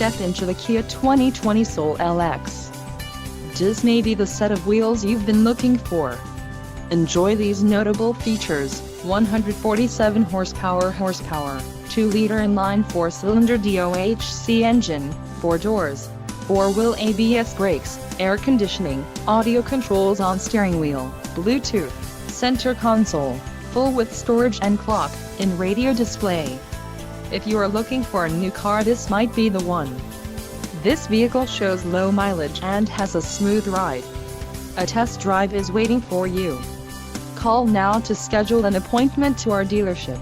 step into the Kia 2020 Soul LX. This may be the set of wheels you've been looking for. Enjoy these notable features: 147 horsepower, 2-liter inline 4-cylinder DOHC engine, 4 doors, 4-wheel ABS brakes, air conditioning, audio controls on steering wheel, Bluetooth, center console, full with storage and clock-in radio display. If you are looking for a new car, this might be the one. This vehicle shows low mileage and has a smooth ride. A test drive is waiting for you. Call now to schedule an appointment to our dealership.